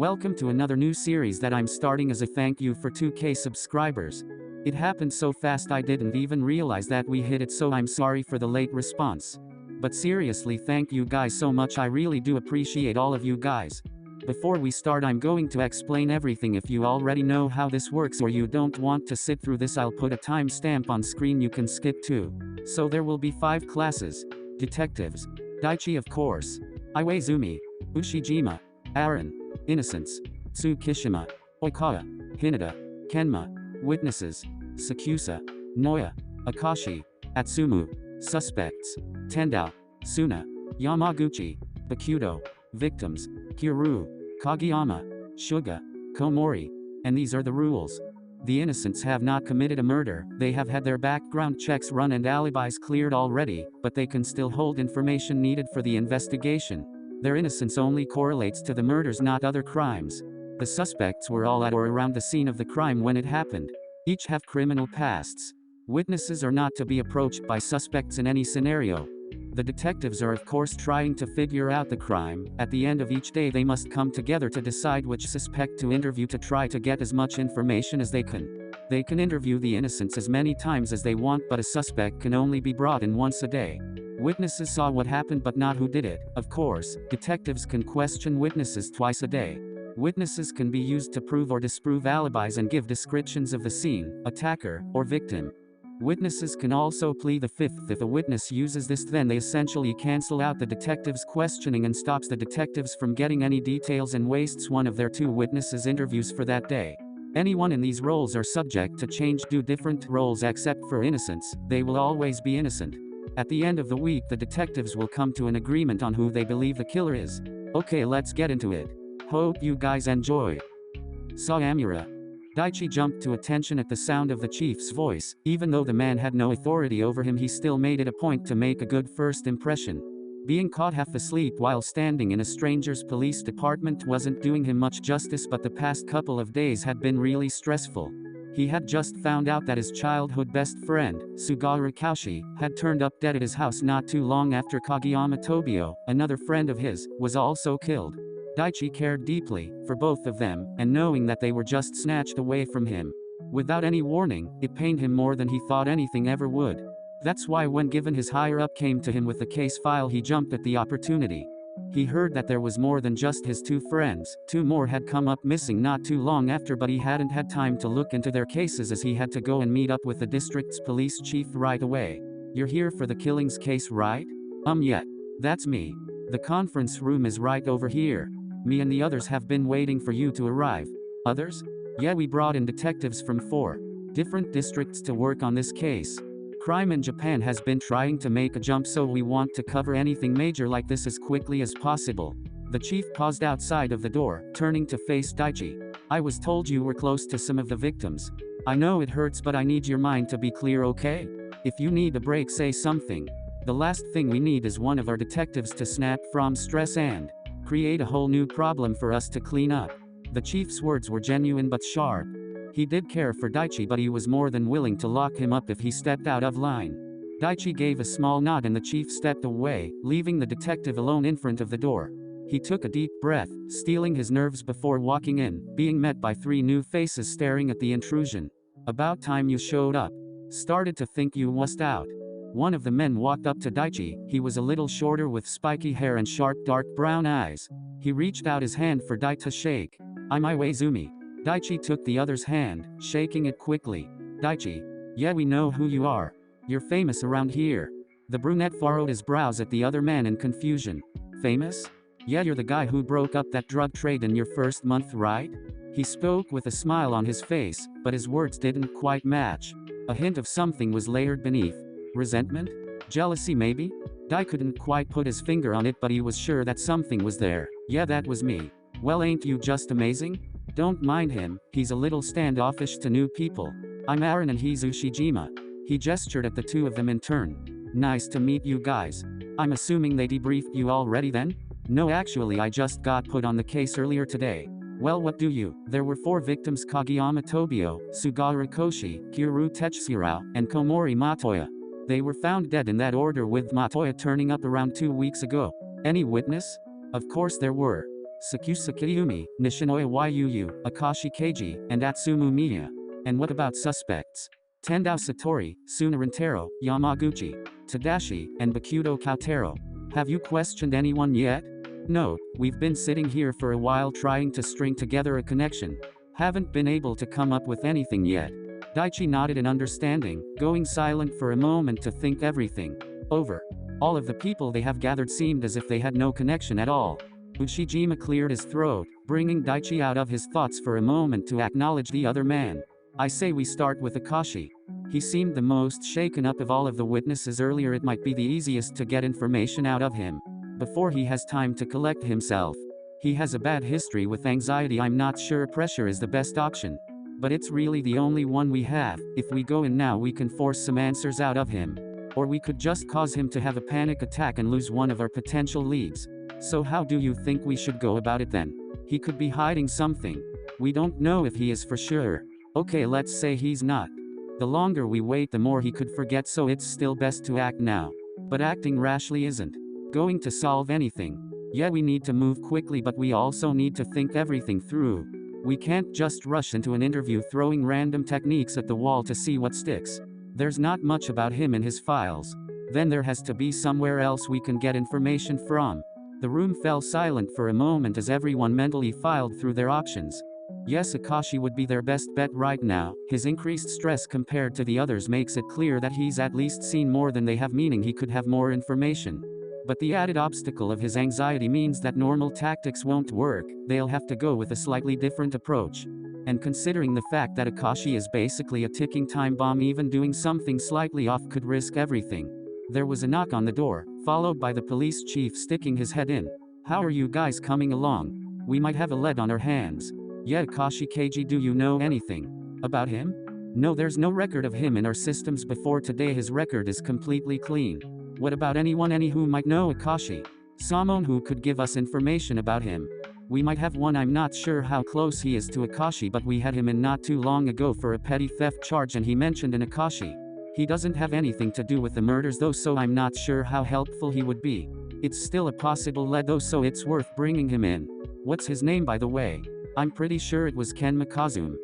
Welcome to another new series that I'm starting as a thank you for 2K subscribers. It happened so fast I didn't even realize that we hit it, so I'm sorry for the late response. But seriously, thank you guys so much, I really do appreciate all of you guys. Before we start, I'm going to explain everything. If you already know how this works or you don't want to sit through this, I'll put a timestamp on screen you can skip to. So there will be 5 classes. Detectives. Daichi, of course. Iwaizumi. Ushijima. Aaron. Innocence. Tsukishima. Oikawa. Hinata. Kenma. Witnesses. Sakusa. Noya. Akashi. Atsumu. Suspects. Tendao. Suna. Yamaguchi. Bakudo. Victims. Kiryu. Kageyama. Suga. Komori. And these are the rules. The innocents have not committed a murder, they have had their background checks run and alibis cleared already, but they can still hold information needed for the investigation. Their innocence only correlates to the murders, not other crimes. The suspects were all at or around the scene of the crime when it happened. Each have criminal pasts. Witnesses are not to be approached by suspects in any scenario. The detectives are of course trying to figure out the crime. At the end of each day they must come together to decide which suspect to interview to try to get as much information as they can. They can interview the innocents as many times as they want, but a suspect can only be brought in once a day. Witnesses saw what happened but not who did it. Of course, detectives can question witnesses twice a day. Witnesses can be used to prove or disprove alibis and give descriptions of the scene, attacker, or victim. Witnesses can also plead the fifth. If a witness uses this, then they essentially cancel out the detective's questioning and stops the detectives from getting any details and wastes one of their 2 witnesses' interviews for that day. Anyone in these roles are subject to change due different roles except for innocence. They will always be innocent. At the end of the week the detectives will come to an agreement on who they believe the killer is. Okay, let's get into it. Hope you guys enjoy. Saamura. Daichi jumped to attention at the sound of the chief's voice. Even though the man had no authority over him, he still made it a point to make a good first impression. Being caught half asleep while standing in a stranger's police department wasn't doing him much justice, but the past couple of days had been really stressful. He had just found out that his childhood best friend, Suga Kaushi, had turned up dead at his house not too long after Kageyama Tobio, another friend of his, was also killed. Daichi cared deeply for both of them, and knowing that they were just snatched away from him without any warning, it pained him more than he thought anything ever would. That's why when given his higher-up came to him with the case file, he jumped at the opportunity. He heard that there was more than just his 2 friends. 2 more had come up missing not too long after, but he hadn't had time to look into their cases as he had to go and meet up with the district's police chief right away. You're here for the killings case, right? Yeah. That's me. The conference room is right over here. Me and the others have been waiting for you to arrive. Others? Yeah, we brought in detectives from 4 different districts to work on this case. Crime in Japan has been trying to make a jump, so we want to cover anything major like this as quickly as possible. The chief paused outside of the door, turning to face Daichi. I was told you were close to some of the victims. I know it hurts, but I need your mind to be clear, okay? If you need a break, say something. The last thing we need is one of our detectives to snap from stress and create a whole new problem for us to clean up. The chief's words were genuine but sharp. He did care for Daichi, but he was more than willing to lock him up if he stepped out of line. Daichi gave a small nod and the chief stepped away, leaving the detective alone in front of the door. He took a deep breath, steeling his nerves before walking in, being met by 3 new faces staring at the intrusion. About time you showed up. Started to think you was out. One of the men walked up to Daichi. He was a little shorter with spiky hair and sharp dark brown eyes. He reached out his hand for Dai to shake. I'm Iwaizumi. Daichi took the other's hand, shaking it quickly. Daichi. Yeah, we know who you are. You're famous around here. The brunette furrowed his brows at the other man in confusion. Famous? Yeah, you're the guy who broke up that drug trade in your first month, right? He spoke with a smile on his face, but his words didn't quite match. A hint of something was layered beneath. Resentment? Jealousy maybe? Dai couldn't quite put his finger on it, but he was sure that something was there. Yeah, that was me. Well, ain't you just amazing? Don't mind him, he's a little standoffish to new people. I'm Aaron and he's Ushijima. He gestured at the 2 of them in turn. Nice to meet you guys. I'm assuming they debriefed you already then? No, actually I just got put on the case earlier today. Well, what do you? There were 4 victims: Kageyama Tobio, Suga Koshi, Kiryu Tetsuhiro, and Komori Matoya. They were found dead in that order, with Matoya turning up around 2 weeks ago. Any witness? Of course there were. Sakiyumi, Nishinoya Yuu, Akashi Keiji, and Atsumu Miya. And what about suspects? Tendao Satori, Sunarintaro, Yamaguchi, Tadashi, and Bakudo Kautaro. Have you questioned anyone yet? No, we've been sitting here for a while trying to string together a connection. Haven't been able to come up with anything yet. Daichi nodded in understanding, going silent for a moment to think everything over. All of the people they have gathered seemed as if they had no connection at all. Ushijima cleared his throat, bringing Daichi out of his thoughts for a moment to acknowledge the other man. I say we start with Akashi. He seemed the most shaken up of all of the witnesses earlier. It might be the easiest to get information out of him before he has time to collect himself. He has a bad history with anxiety. I'm not sure pressure is the best option. But it's really the only one we have. If we go in now, we can force some answers out of him. Or we could just cause him to have a panic attack and lose one of our potential leads. So how do you think we should go about it then? He could be hiding something. We don't know if he is for sure. Okay, let's say he's not. The longer we wait, the more he could forget, so it's still best to act now. But acting rashly isn't going to solve anything. Yeah, we need to move quickly, but we also need to think everything through. We can't just rush into an interview throwing random techniques at the wall to see what sticks. There's not much about him in his files. Then there has to be somewhere else we can get information from. The room fell silent for a moment as everyone mentally filed through their options. Yes, Akashi would be their best bet right now. His increased stress compared to the others makes it clear that he's at least seen more than they have, meaning he could have more information. But the added obstacle of his anxiety means that normal tactics won't work. They'll have to go with a slightly different approach. And considering the fact that Akashi is basically a ticking time bomb, even doing something slightly off could risk everything. There was a knock on the door, followed by the police chief sticking his head in. How are you guys coming along? We might have a lead on our hands. Yeah, Akashi Keiji, do you know anything about him? No, there's no record of him in our systems before today. His record is completely clean. What about anyone who might know Akashi? Someone who could give us information about him. We might have one. I'm not sure how close he is to Akashi, but we had him in not too long ago for a petty theft charge, and he mentioned an Akashi. He doesn't have anything to do with the murders though, so I'm not sure how helpful he would be. It's still a possible lead though, so it's worth bringing him in. What's his name, by the way? I'm pretty sure it was Ken Mikazume.